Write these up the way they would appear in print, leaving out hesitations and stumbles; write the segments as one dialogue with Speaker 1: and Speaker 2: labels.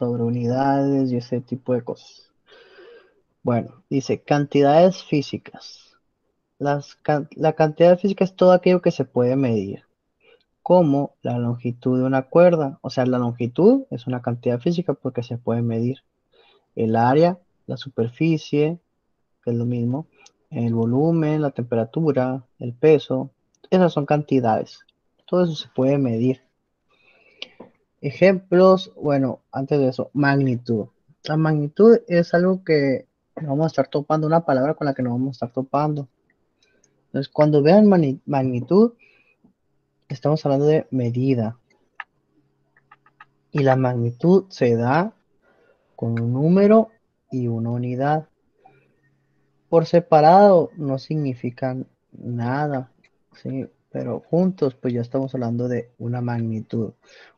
Speaker 1: sobre unidades y ese tipo de cosas. Bueno, dice cantidades físicas. La cantidad física es todo aquello que se puede medir, como la longitud de una cuerda. O sea, la longitud es una cantidad física porque se puede medir. El área, la superficie, que es lo mismo, el volumen, la temperatura, el peso, esas son cantidades. Todo eso se puede medir. Ejemplos, bueno, antes de eso, magnitud. La magnitud es algo que vamos a estar topando, una palabra con la que nos vamos a estar topando. Entonces, cuando vean magnitud, estamos hablando de medida. Y la magnitud se da con un número y una unidad. Por separado no significan nada, ¿sí? Pero juntos, pues ya estamos hablando de una magnitud.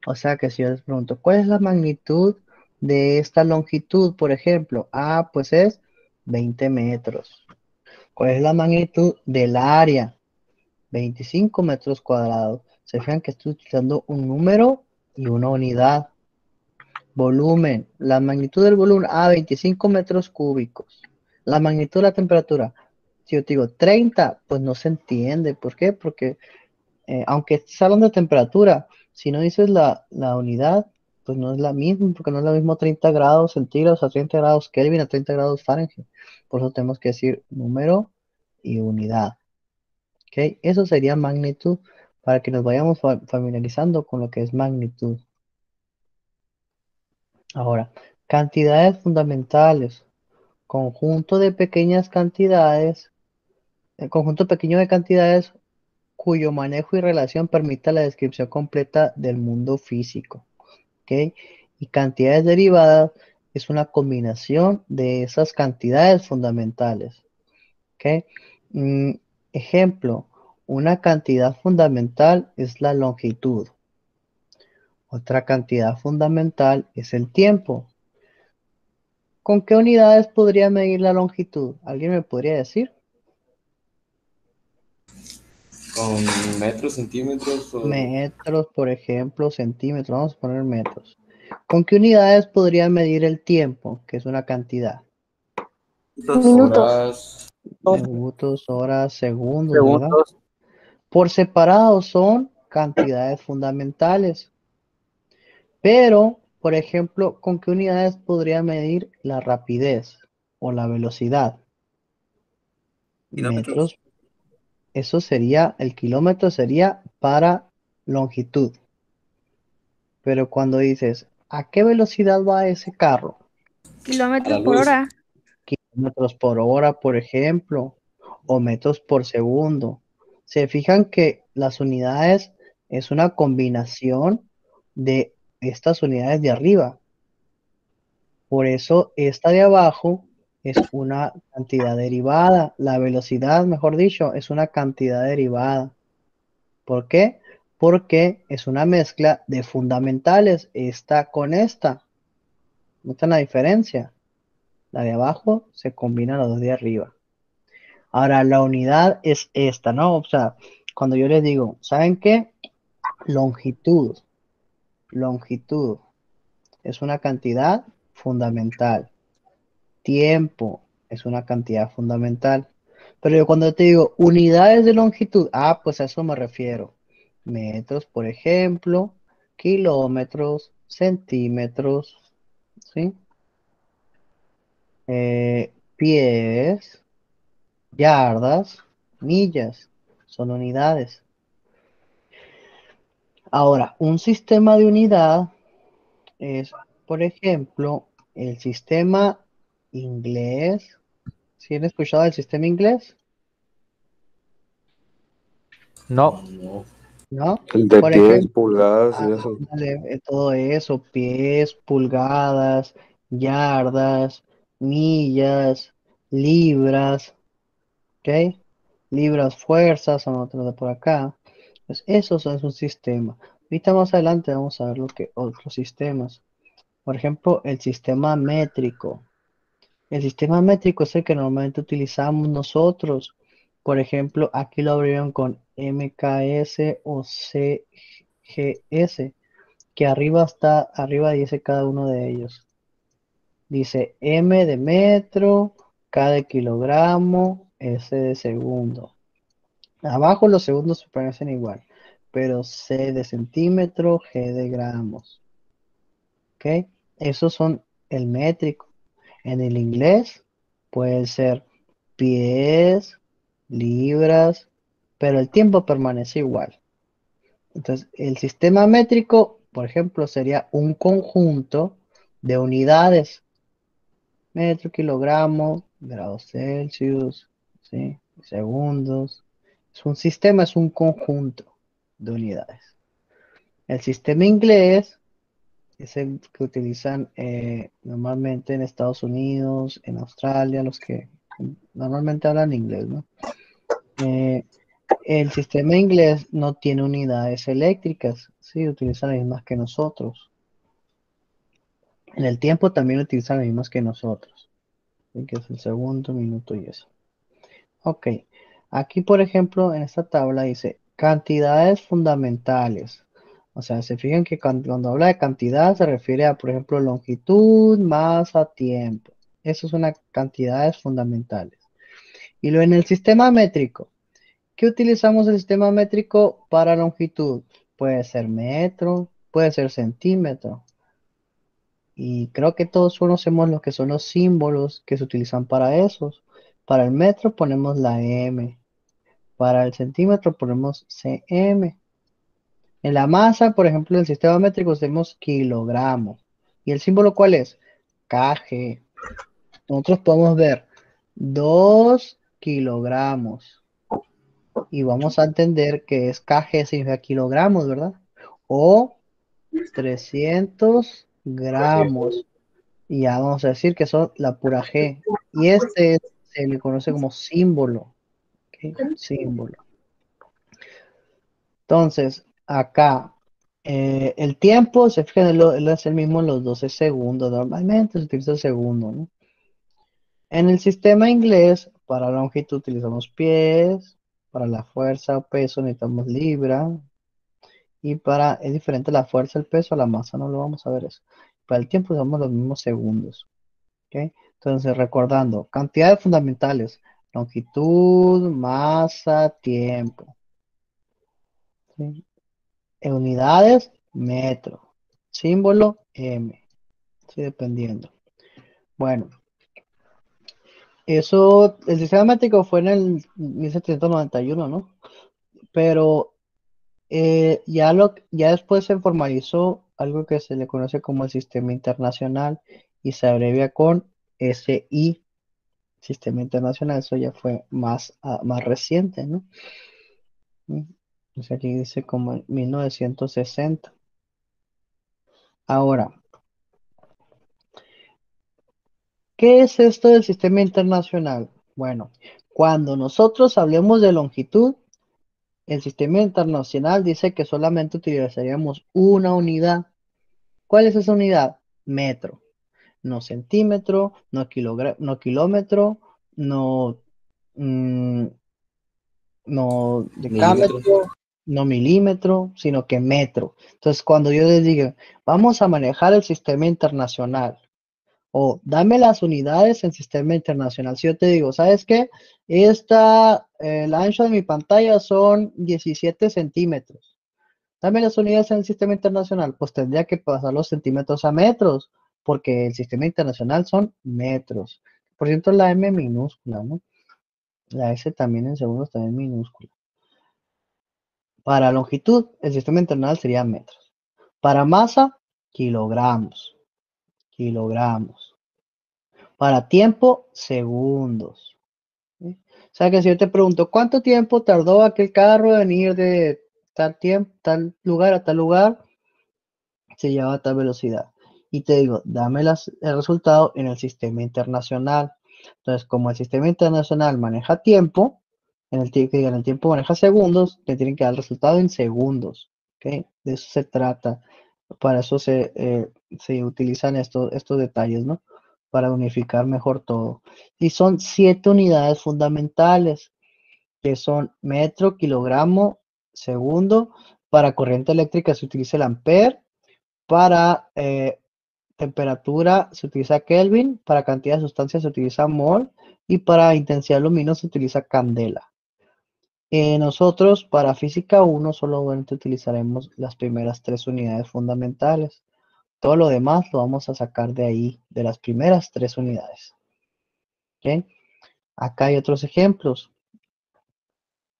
Speaker 1: O sea que si yo les pregunto, ¿cuál es la magnitud de esta longitud, por ejemplo? Ah, pues es 20 metros. ¿Cuál es la magnitud del área? 25 metros cuadrados. Se fijan que estoy utilizando un número y una unidad. Volumen, la magnitud del volumen, 25 metros cúbicos. La magnitud de la temperatura, si yo te digo 30, pues no se entiende. ¿Por qué? Porque aunque estés hablando de temperatura, si no dices la unidad, pues no es la misma, porque no es lo mismo 30 grados centígrados a 30 grados Kelvin a 30 grados Fahrenheit. Por eso tenemos que decir número y unidad. ¿Ok? Eso sería magnitud, para que nos vayamos familiarizando con lo que es magnitud. Ahora, cantidades fundamentales. Conjunto de pequeñas cantidades, el conjunto pequeño de cantidades cuyo manejo y relación permita la descripción completa del mundo físico. ¿Ok? Y cantidades derivadas es una combinación de esas cantidades fundamentales. ¿Ok? Mm, ejemplo, una cantidad fundamental es la longitud. Otra cantidad fundamental es el tiempo. ¿Con qué unidades podría medir la longitud? ¿Alguien me podría decir?
Speaker 2: Con metros, centímetros o
Speaker 1: Metros, por ejemplo, centímetros, vamos a poner metros. ¿Con qué unidades podría medir el tiempo, que es una cantidad?
Speaker 3: Minutos,
Speaker 2: horas.
Speaker 1: Minutos, horas, segundos, ¿verdad?
Speaker 3: segundos.
Speaker 1: Por separado son cantidades fundamentales, pero, por ejemplo, ¿con qué unidades podría medir la rapidez o la velocidad?
Speaker 3: Kilómetros.
Speaker 1: Metros, eso sería, el kilómetro sería para longitud, pero cuando dices, ¿a qué velocidad va ese carro?
Speaker 2: A la
Speaker 4: Kilómetros por
Speaker 2: luz.
Speaker 4: hora.
Speaker 1: Kilómetros por hora, por ejemplo, o metros por segundo. Se fijan que las unidades es una combinación de estas unidades de arriba. Por eso esta de abajo es una cantidad derivada. La velocidad, mejor dicho, es una cantidad derivada. ¿Por qué? Porque es una mezcla de fundamentales, esta con esta. ¿Notan la diferencia? La de abajo se combina las dos de arriba. Ahora, la unidad es esta, ¿no? O sea, cuando yo les digo, ¿saben qué? Longitud. Longitud es una cantidad fundamental. Tiempo es una cantidad fundamental. Pero yo cuando te digo unidades de longitud, pues a eso me refiero. Metros, por ejemplo, kilómetros, centímetros, ¿sí? Pies, yardas, millas, son unidades. Ahora, un sistema de unidad es, por ejemplo, el sistema inglés. ¿Sí han escuchado el sistema inglés?
Speaker 3: No.
Speaker 2: No.
Speaker 1: ¿No?
Speaker 5: El de
Speaker 1: Por
Speaker 5: pies,
Speaker 1: ejemplo,
Speaker 5: pulgadas y eso.
Speaker 1: ándale, todo eso, pies, pulgadas, yardas, millas, libras, ¿ok? Libras, fuerzas, son otras de por acá. Pues eso es un sistema. Ahorita más adelante vamos a ver lo que otros sistemas. Por ejemplo, el sistema métrico. El sistema métrico es el que normalmente utilizamos nosotros. Por ejemplo, aquí lo abrieron con MKS o CGS. que arriba dice cada uno de ellos. Dice M de metro, K de kilogramo, S de segundo. Abajo los segundos se parecen igual, pero C de centímetro, G de gramos. ¿Ok? Esos son el métrico. En el inglés puede ser pies, libras, pero el tiempo permanece igual. Entonces, el sistema métrico, por ejemplo, sería un conjunto de unidades. Metro, kilogramo, grados Celsius, ¿sí? Segundos. Es un sistema, es un conjunto de unidades. El sistema inglés es el que utilizan normalmente en Estados Unidos, en Australia, los que normalmente hablan inglés, ¿no? El sistema inglés no tiene unidades eléctricas, sí, utilizan las mismas que nosotros. En el tiempo también utilizan las mismas que nosotros, ¿sí? Que es el segundo, minuto y eso. Ok, aquí por ejemplo en esta tabla dice cantidades fundamentales. O sea, se fijan que cuando habla de cantidad se refiere a, por ejemplo, longitud, masa, tiempo. Esas son las cantidades fundamentales. Y luego en el sistema métrico, ¿qué utilizamos el sistema métrico para longitud? Puede ser metro, puede ser centímetro. Y creo que todos conocemos lo que son los símbolos que se utilizan para esos. Para el metro ponemos la M. Para el centímetro ponemos cm. En la masa, por ejemplo, en el sistema métrico tenemos kilogramo. ¿Y el símbolo cuál es? Kg. Nosotros podemos ver 2 kilogramos. Y vamos a entender que es kg significa kilogramos, ¿verdad? O 300 gramos. Y ya vamos a decir que son la pura G. Y este se le conoce como símbolo. ¿Ok? Símbolo. Entonces, acá, el tiempo, se fijan, él es el mismo en los 12 segundos. Normalmente se utiliza el segundo, ¿no? En el sistema inglés, para longitud utilizamos pies, para la fuerza o peso necesitamos libra, y es diferente la fuerza, el peso, la masa, no lo vamos a ver eso. Para el tiempo usamos los mismos segundos, ¿ok? Entonces, recordando, cantidades fundamentales, longitud, masa, tiempo, ¿sí? En unidades, metro. Símbolo, M. Sí, dependiendo. Bueno, eso, el sistema métrico fue en el 1791, ¿no? Pero ya después se formalizó algo que se le conoce como el sistema internacional y se abrevia con SI, sistema internacional. Eso ya fue más reciente, ¿no? O sea, aquí dice como en 1960. Ahora, ¿qué es esto del sistema internacional? Bueno, cuando nosotros hablemos de longitud, el sistema internacional dice que solamente utilizaríamos una unidad. ¿Cuál es esa unidad? Metro. No centímetro, no kilómetro, no, mm, no
Speaker 2: Milímetros.
Speaker 1: decámetro, no milímetro, sino que metro. Entonces, cuando yo les diga, vamos a manejar el sistema internacional, o dame las unidades en sistema internacional. Si yo te digo, ¿sabes qué? El ancho de mi pantalla son 17 centímetros. Dame las unidades en el sistema internacional. Pues tendría que pasar los centímetros a metros, porque el sistema internacional son metros. Por cierto, la M minúscula, ¿no? La S también en segundos también minúscula. Para longitud, el sistema internacional sería metros. Para masa, kilogramos. Kilogramos. Para tiempo, segundos. ¿Sí? O sea que si yo te pregunto, ¿cuánto tiempo tardó aquel carro en venir de tal lugar a tal lugar? Se lleva a tal velocidad. Y te digo, dame el resultado en el sistema internacional. Entonces, como el sistema internacional maneja tiempo, en el tiempo maneja segundos, te tienen que dar el resultado en segundos. ¿Ok? De eso se trata. Para eso se utilizan estos detalles, ¿no? Para unificar mejor todo. Y son 7 unidades fundamentales, que son metro, kilogramo, segundo. Para corriente eléctrica se utiliza el ampere. Para temperatura se utiliza Kelvin, para cantidad de sustancia se utiliza mol y para intensidad luminosa se utiliza candela. Nosotros para física 1 solamente utilizaremos las primeras 3 unidades fundamentales. Todo lo demás lo vamos a sacar de ahí, de las primeras 3 unidades. ¿Okay? Acá hay otros ejemplos.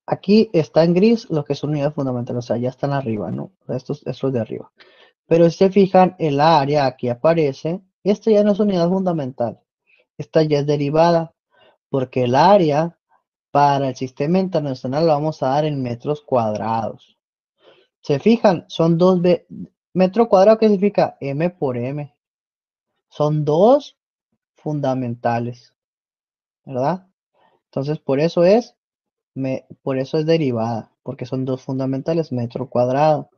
Speaker 1: Aquí está en gris lo que son unidades fundamentales, o sea, ya están arriba, ¿no? Estos de arriba. Pero si se fijan, el área aquí aparece. Esta ya no es unidad fundamental. Esta ya es derivada, porque el área para el sistema internacional lo vamos a dar en metros cuadrados. Se fijan, son metro cuadrado, ¿qué significa? M por M. Son dos fundamentales, ¿verdad? Entonces, por eso es derivada, porque son dos fundamentales, metro cuadrado.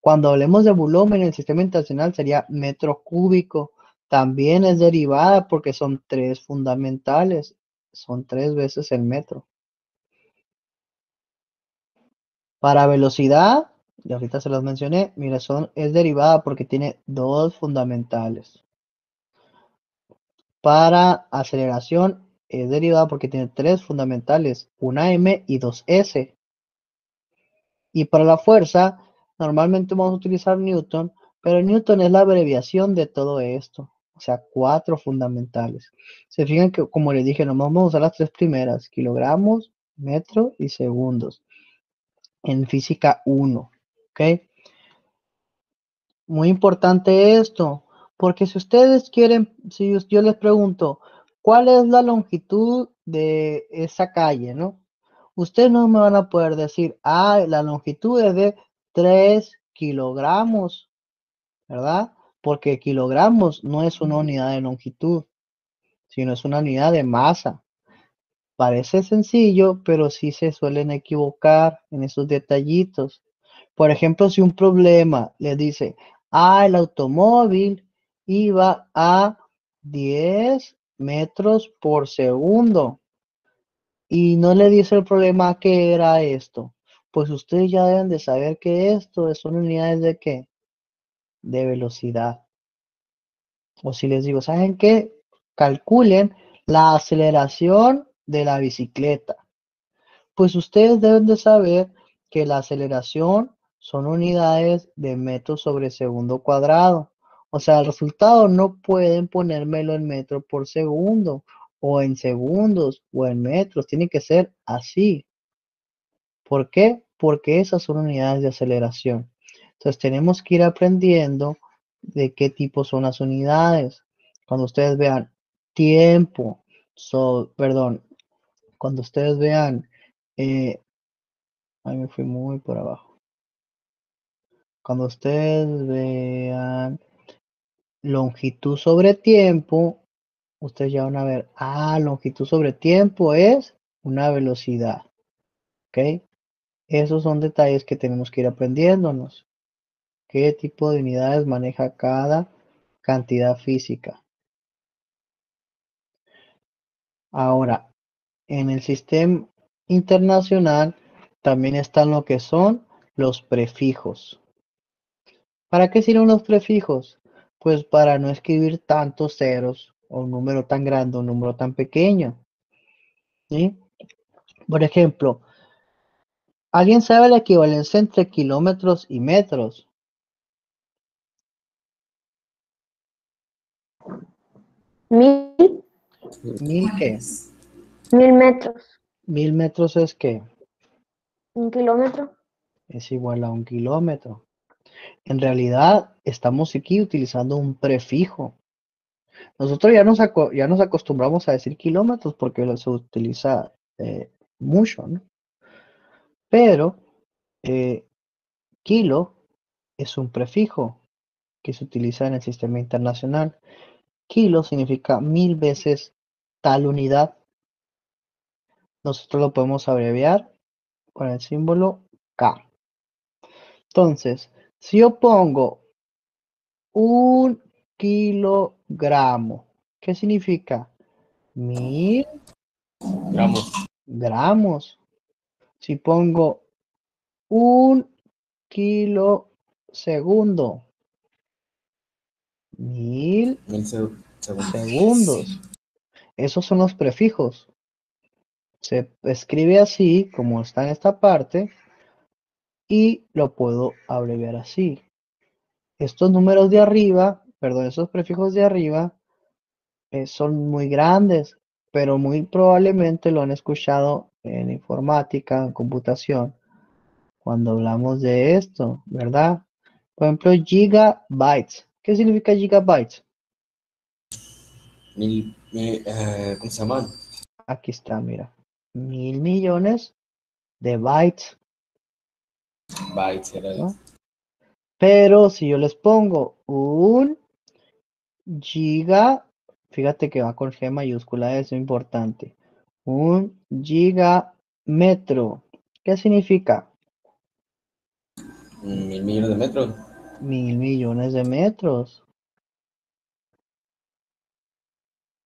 Speaker 1: Cuando hablemos de volumen en el sistema internacional sería metro cúbico. También es derivada porque son 3 fundamentales. Son 3 veces el metro. Para velocidad, y ahorita se los mencioné, mira, es derivada porque tiene 2 fundamentales. Para aceleración es derivada porque tiene 3 fundamentales, una M y 2 S. Y para la fuerza, normalmente vamos a utilizar Newton, pero Newton es la abreviación de todo esto. O sea, 4 fundamentales. Se fijan que, como les dije, nomás vamos a usar las 3 primeras, kilogramos, metro y segundos. En física 1, ¿ok? Muy importante esto, porque si ustedes quieren, si yo les pregunto, ¿cuál es la longitud de esa calle, no? Ustedes no me van a poder decir, la longitud es de 3 kilogramos, ¿verdad? Porque kilogramos no es una unidad de longitud, sino es una unidad de masa. Parece sencillo, pero sí se suelen equivocar en esos detallitos. Por ejemplo, si un problema le dice, el automóvil iba a 10 metros por segundo y no le dice el problema qué era esto, pues ustedes ya deben de saber que esto son unidades de qué, de velocidad. O si les digo, ¿saben qué? Calculen la aceleración de la bicicleta. Pues ustedes deben de saber que la aceleración son unidades de metros sobre segundo cuadrado. O sea, el resultado no pueden ponérmelo en metro por segundo, o en segundos, o en metros. Tiene que ser así. ¿Por qué? Porque esas son unidades de aceleración. Entonces tenemos que ir aprendiendo de qué tipo son las unidades. Cuando ustedes vean tiempo, perdón, cuando ustedes vean ahí me fui muy por abajo. Cuando ustedes vean longitud sobre tiempo, ustedes ya van a ver, longitud sobre tiempo es una velocidad. ¿Ok? Esos son detalles que tenemos que ir aprendiéndonos. ¿Qué tipo de unidades maneja cada cantidad física? Ahora, en el sistema internacional también están lo que son los prefijos. ¿Para qué sirven los prefijos? Pues para no escribir tantos ceros o un número tan grande o un número tan pequeño. ¿Sí? Por ejemplo, ¿alguien sabe la equivalencia entre kilómetros y metros?
Speaker 4: ¿Mil?
Speaker 1: ¿Mil qué?
Speaker 4: 1000 metros.
Speaker 1: 1000 metros es qué?
Speaker 4: 1 kilómetro.
Speaker 1: Es igual a 1 kilómetro. En realidad, estamos aquí utilizando un prefijo. Nosotros ya nos acostumbramos a decir kilómetros porque se utiliza mucho, ¿no? Pero kilo es un prefijo que se utiliza en el sistema internacional. Kilo significa 1000 veces tal unidad. Nosotros lo podemos abreviar con el símbolo K. Entonces, si yo pongo 1 kilogramo, ¿qué significa? 1000
Speaker 2: Gramos.
Speaker 1: gramos. Si pongo 1 kilosegundo, 1000
Speaker 2: segundos.
Speaker 1: segundos. Esos son los prefijos. Se escribe así, como está en esta parte, y lo puedo abreviar así. Estos números de arriba, perdón, esos prefijos de arriba son muy grandes, pero muy probablemente lo han escuchado en informática, en computación, cuando hablamos de esto, ¿verdad? Por ejemplo, gigabytes. ¿Qué significa gigabytes?
Speaker 2: ¿Cómo se llaman?
Speaker 1: Aquí está, mira. 1000 millones de bytes,
Speaker 2: Bytes, era
Speaker 1: ¿no? Pero si yo les pongo un giga, fíjate que va con G mayúscula, eso es importante. Un gigametro. ¿Qué significa?
Speaker 2: 1000 millones de metros.
Speaker 1: 1000 millones de metros.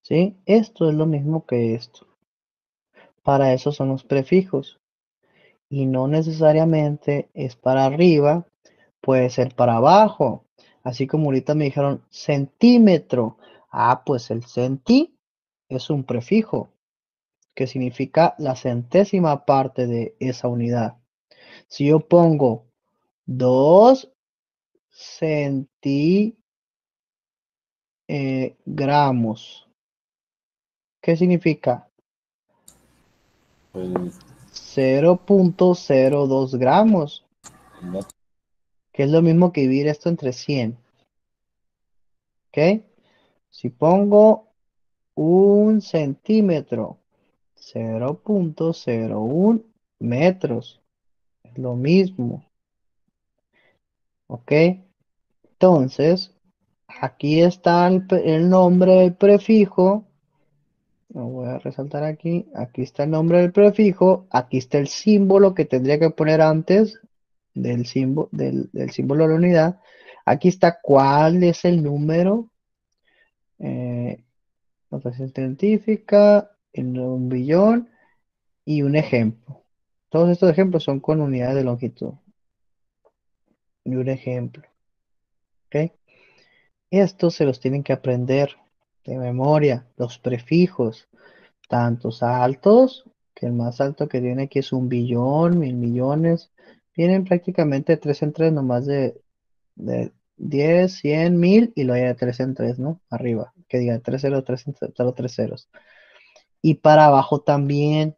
Speaker 1: ¿Sí? Esto es lo mismo que esto. Para eso son los prefijos. Y no necesariamente es para arriba, puede ser para abajo. Así como ahorita me dijeron centímetro. Ah, pues el centi es un prefijo que significa la centésima parte de esa unidad. Si yo pongo 2 gramos, ¿qué significa?
Speaker 2: Pues,
Speaker 1: 0.02 gramos,
Speaker 2: no,
Speaker 1: que es lo mismo que dividir esto entre 100. ¿Ok? Si pongo un centímetro, 0.01 metros, es lo mismo. ¿Ok? Entonces, aquí está el nombre del prefijo. Lo voy a resaltar aquí. Aquí está el nombre del prefijo. Aquí está el símbolo que tendría que poner antes del símbolo de la unidad. Aquí está cuál es el número. Notación científica, en un billón y un ejemplo. Todos estos ejemplos son con unidades de longitud. Y un ejemplo. ¿Ok? Estos se los tienen que aprender de memoria. Los prefijos. Tantos altos, que el más alto que tiene aquí es un billón, 1000 millones. Vienen prácticamente 3 en 3, nomás de 10, 100, 1000 y luego ya de 3 en 3, ¿no? Arriba, que diga 3 0, 3 0, 3 ceros. Y para abajo también,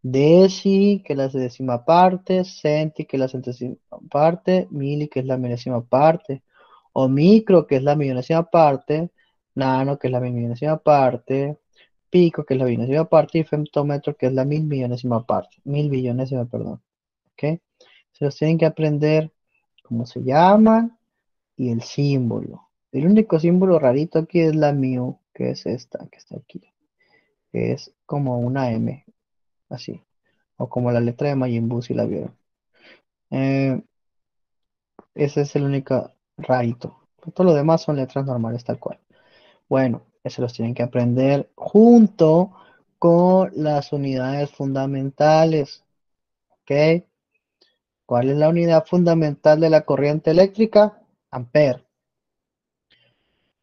Speaker 1: deci, que es la décima parte, centi, que es la centésima parte, mili, que es la milésima parte, o micro, que es la millonésima parte, nano, que es la mil millonésima parte, pico, que es la millonésima parte, y femtómetro, que es la mil millonésima parte, mil billonésima, perdón. ¿Ok? Se los tienen que aprender cómo se llaman y el símbolo. El único símbolo rarito aquí es la mu, que es esta, que está aquí, que es como una M, así, o como la letra de Majin Buu, si la vieron. Eh, Ese es el único rarito. Todo lo demás son letras normales, tal cual. Bueno, eso los tienen que aprender junto con las unidades fundamentales. ¿Ok? ¿Cuál es la unidad fundamental de la corriente eléctrica? Ampere.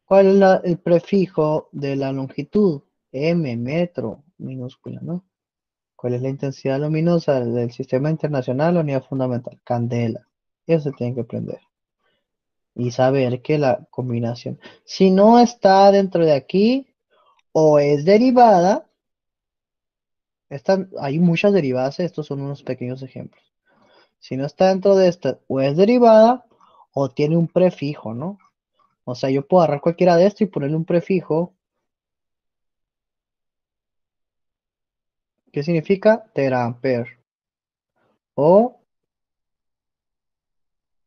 Speaker 1: ¿Cuál es el prefijo de la longitud? M, metro, minúscula, ¿no? ¿Cuál es la intensidad luminosa del sistema internacional? La unidad fundamental, candela. Eso se tiene que aprender. Y saber que la combinación, si no está dentro de aquí o es derivada, hay muchas derivadas, estos son unos pequeños ejemplos. Si no está dentro de esta, o es derivada o tiene un prefijo, ¿no? O sea, yo puedo agarrar cualquiera de esto y ponerle un prefijo. ¿Qué significa? Teraampere. O,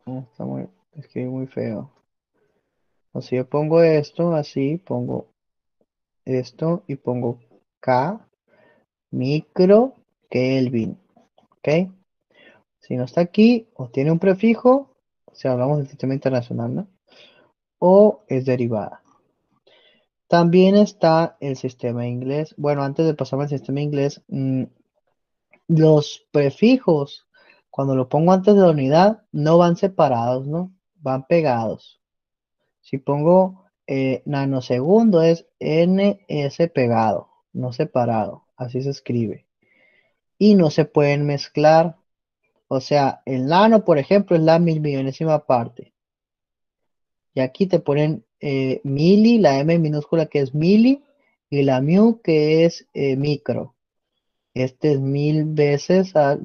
Speaker 1: está muy, escribí muy feo. O si yo pongo esto así, pongo esto y pongo K micro Kelvin. ¿Ok? Si no está aquí, o tiene un prefijo, si hablamos del sistema internacional, ¿no? O es derivada. También está el sistema inglés. Bueno, antes de pasar al sistema inglés, los prefijos, cuando lo pongo antes de la unidad, no van separados, ¿no? Van pegados. Si pongo nanosegundo es ns pegado, no separado, así se escribe. Y no se pueden mezclar. O sea, el nano, por ejemplo, es la mil millonésima parte. Y aquí te ponen mili, la M minúscula que es mili, y la mu que es micro. Este es 1000 veces la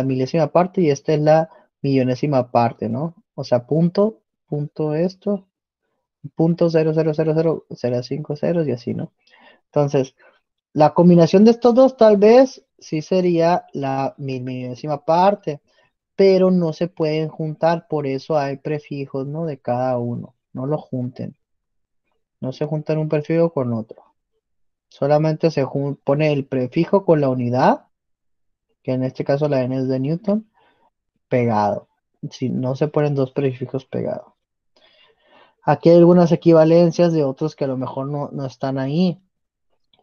Speaker 1: milésima parte y esta es la millonésima parte, ¿no? O sea, punto esto, punto 0,000,005 ceros y así, ¿no? Entonces, la combinación de estos dos tal vez sí sería la mil millonésima parte, pero no se pueden juntar, por eso hay prefijos, ¿no? De cada uno. No los junten. No se juntan un prefijo con otro. Solamente se pone el prefijo con la unidad, que en este caso la n es de Newton, pegado. Si no se ponen dos prefijos pegados. Aquí hay algunas equivalencias de otros que a lo mejor no están ahí.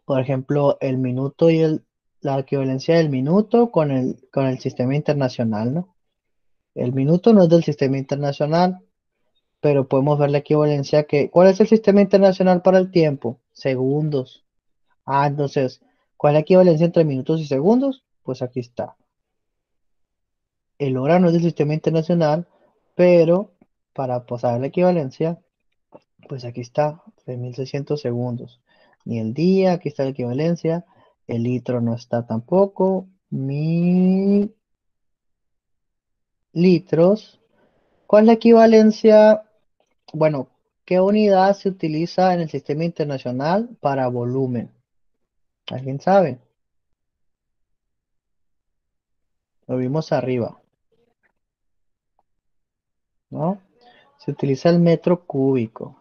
Speaker 1: Por ejemplo, el minuto y la equivalencia del minuto con el sistema internacional, ¿no? El minuto no es del sistema internacional, pero podemos ver la equivalencia ¿cuál es el sistema internacional para el tiempo? Segundos. Entonces, ¿cuál es la equivalencia entre minutos y segundos? Pues aquí está. El hora no es del sistema internacional, pero para saber la equivalencia, pues aquí está, 3600 segundos. Ni el día, aquí está la equivalencia. El litro no está tampoco. 1000 litros. ¿Cuál es la equivalencia? Bueno, ¿qué unidad se utiliza en el sistema internacional para volumen? ¿Alguien sabe? Lo vimos arriba, ¿no? Se utiliza el metro cúbico.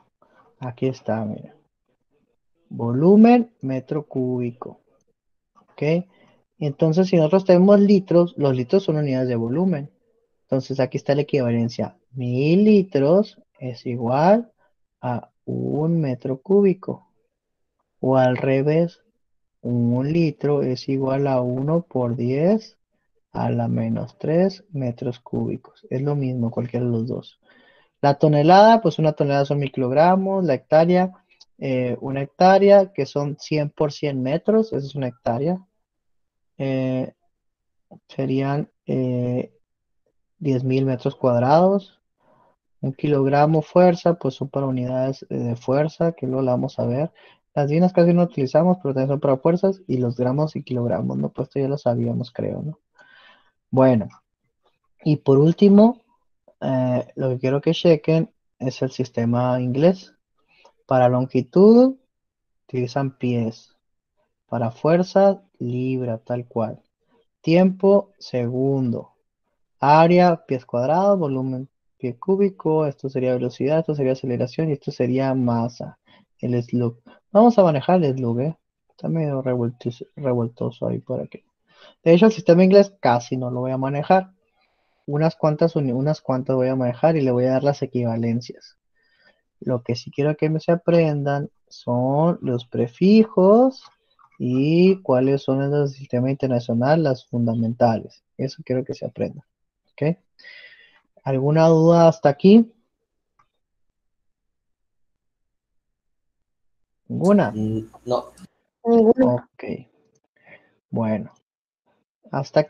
Speaker 1: Aquí está, mira. Volumen, metro cúbico. ¿Ok? Entonces, si nosotros tenemos litros, los litros son unidades de volumen. Entonces, aquí está la equivalencia. 1000 litros es igual a un metro cúbico. O al revés, un litro es igual a 1 por 10 a la menos 3 metros cúbicos. Es lo mismo, cualquiera de los dos. La tonelada, pues una tonelada son 1000 kilogramos. La hectárea, una hectárea, que son 100 por 100 metros, esa es una hectárea. Serían 10.000 metros cuadrados. Un kilogramo fuerza, pues son para unidades de fuerza, que luego la vamos a ver. Las divinas casi no utilizamos, pero también son para fuerzas. Y los gramos y kilogramos, ¿no? Pues esto ya lo sabíamos, creo, ¿no? Bueno, y por último, lo que quiero que chequen es el sistema inglés. Para longitud, utilizan pies. Para fuerza, libra, tal cual. Tiempo, segundo. Área, pies cuadrados, volumen, pie cúbico. Esto sería velocidad, esto sería aceleración y esto sería masa. El slug. Vamos a manejar el slug, ¿eh? Está medio revoltoso ahí por aquí. De hecho, el sistema inglés casi no lo voy a manejar. Unas cuantas voy a manejar y le voy a dar las equivalencias. Lo que sí quiero que se aprendan son los prefijos y cuáles son en el sistema internacional las fundamentales. Eso quiero que se aprendan. ¿Ok? ¿Alguna duda hasta aquí? ¿Ninguna?
Speaker 2: No.
Speaker 4: Ninguno.
Speaker 1: Ok. Bueno, hasta aquí.